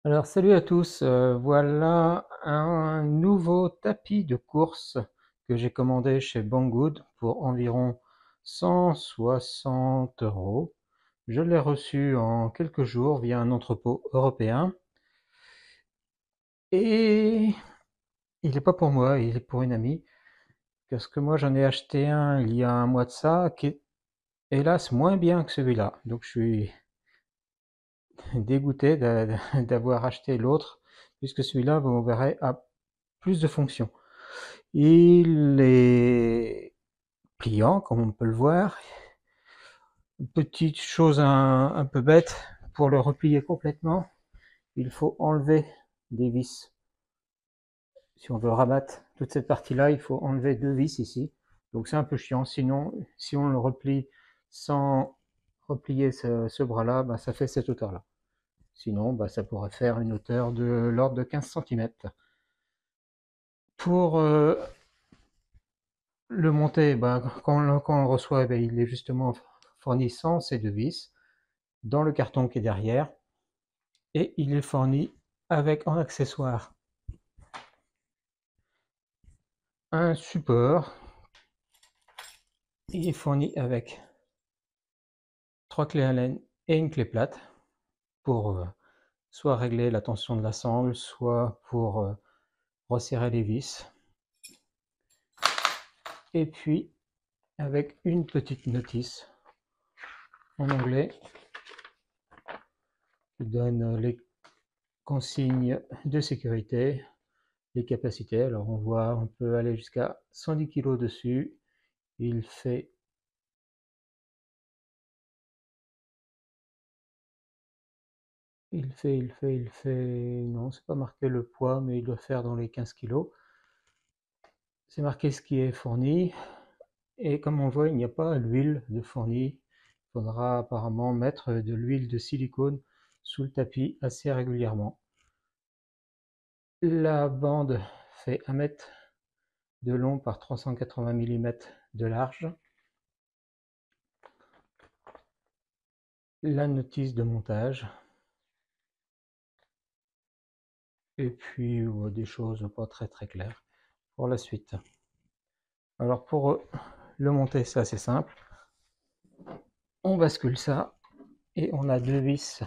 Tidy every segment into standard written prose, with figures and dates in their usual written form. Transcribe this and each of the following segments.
Alors salut à tous, voilà un nouveau tapis de course que j'ai commandé chez Banggood pour environ 160 €. Je l'ai reçu en quelques jours via un entrepôt européen et il n'est pas pour moi, il est pour une amie parce que moi j'en ai acheté un il y a un mois de ça qui est hélas moins bien que celui-là. Donc je suis dégoûté d'avoir acheté l'autre puisque celui-là, vous verrez, a plus de fonctions. Il est pliant, comme on peut le voir. Petite chose un peu bête, pour le replier complètement, il faut enlever des vis. Si on veut rabattre toute cette partie-là, il faut enlever deux vis ici. Donc c'est un peu chiant. Sinon, si on le replie sans replier ce bras-là, bah, ça fait cette hauteur-là. Sinon, bah, ça pourrait faire une hauteur de l'ordre de 15 cm. Pour le monter, bah, quand on le reçoit, bah, il est justement fourni sans ces deux vis dans le carton qui est derrière, et il est fourni avec en accessoire un support. Il est fourni avec trois clés Allen et une clé plate pour soit régler la tension de la sangle, soit pour resserrer les vis. Et puis avec une petite notice en anglais qui donne les consignes de sécurité, les capacités. Alors on peut aller jusqu'à 110 kg dessus. Il fait non, c'est pas marqué le poids, mais il doit faire dans les 15 kg. C'est marqué ce qui est fourni. Et comme on voit, il n'y a pas l'huile de fourni. Il faudra apparemment mettre de l'huile de silicone sous le tapis assez régulièrement. La bande fait 1 m de long par 380 mm de large. La notice de montage. Et puis des choses pas très claires pour la suite. Alors pour le monter, c'est assez simple. On bascule ça et on a deux vis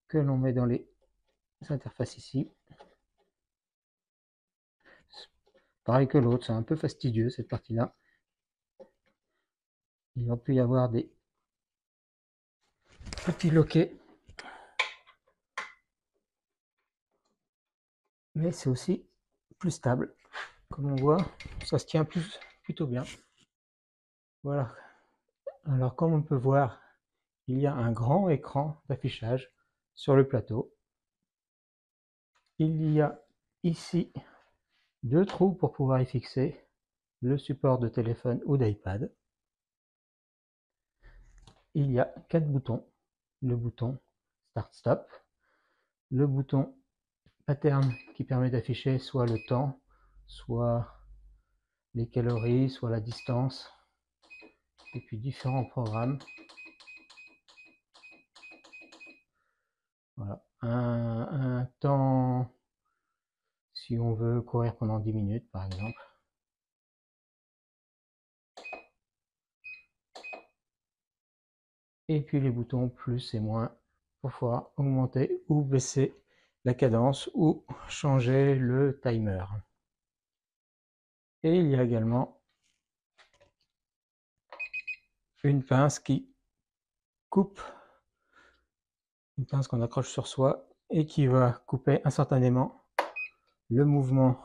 que l'on met dans les interfaces ici. Pareil que l'autre, c'est un peu fastidieux cette partie-là. Il va peut y avoir des petits loquets, mais c'est aussi plus stable. Comme on voit, ça se tient plutôt bien. Voilà. Alors comme on peut voir, il y a un grand écran d'affichage sur le plateau. Il y a ici deux trous pour pouvoir y fixer le support de téléphone ou d'iPad. Il y a quatre boutons. Le bouton Start Stop, le bouton Pattern qui permet d'afficher soit le temps, soit les calories, soit la distance, et puis différents programmes. Voilà. Un temps, si on veut courir pendant 10 minutes par exemple. Et puis les boutons plus et moins pour pouvoir augmenter ou baisser la cadence ou changer le timer. Et il y a également une pince qui coupe, une pince qu'on accroche sur soi et qui va couper instantanément le mouvement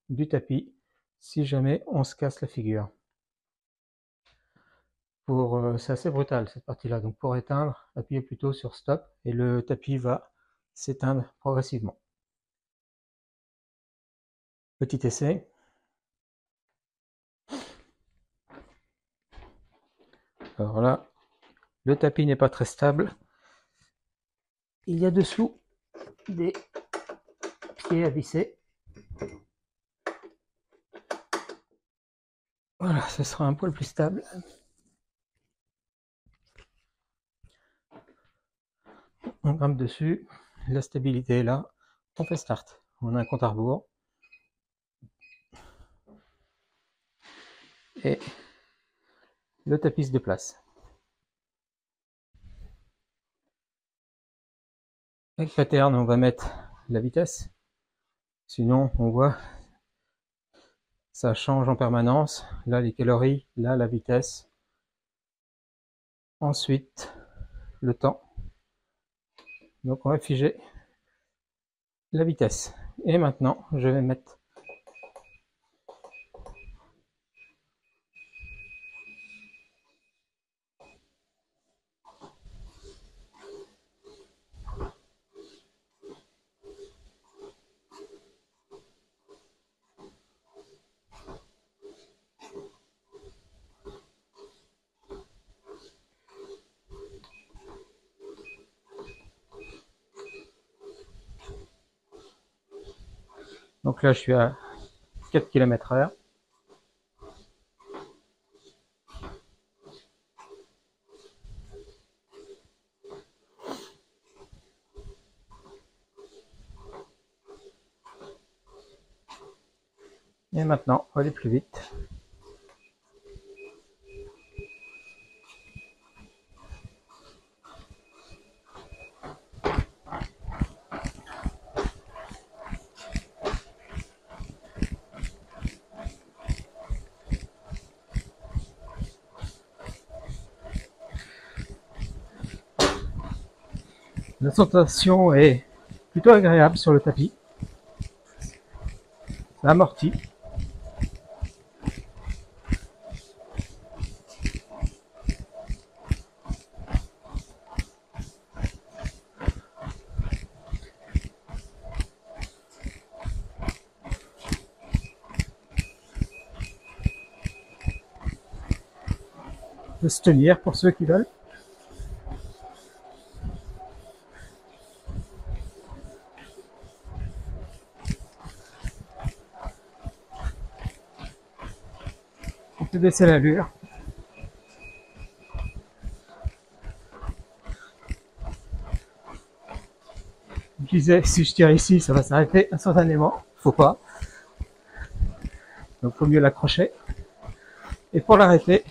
du tapis si jamais on se casse la figure. C'est assez brutal cette partie-là, donc pour éteindre, appuyez plutôt sur stop et le tapis va s'éteindre progressivement. Petit essai. Alors là, le tapis n'est pas très stable. Il y a dessous des pieds à visser. Voilà, ce sera un poil plus stable. On grimpe dessus. la stabilité est là, on fait start. On a un compte à rebours. Et le tapis se déplace. Avec pattern, on va mettre la vitesse. Sinon, on voit, ça change en permanence. Là, les calories, là, la vitesse. Ensuite, le temps. Donc, on va figer la vitesse. Et maintenant, je vais mettre donc là, je suis à 4 km/h. Et maintenant, on va aller plus vite. La sensation est plutôt agréable sur le tapis. Ça amortit. De se tenir pour ceux qui veulent. On peut baisser l'allure. Je disais, si je tire ici, ça va s'arrêter instantanément. Faut pas. Donc, faut mieux l'accrocher. Et pour l'arrêter,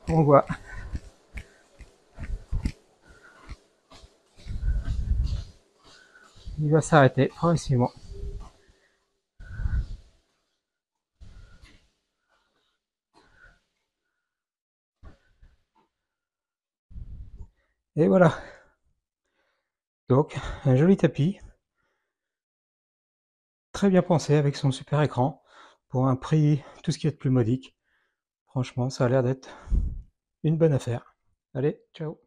on voit. Il va s'arrêter progressivement. Et voilà. Donc, un joli tapis. Très bien pensé avec son super écran. Pour un prix, tout ce qui est de plus modique. Franchement, ça a l'air d'être une bonne affaire. Allez, ciao.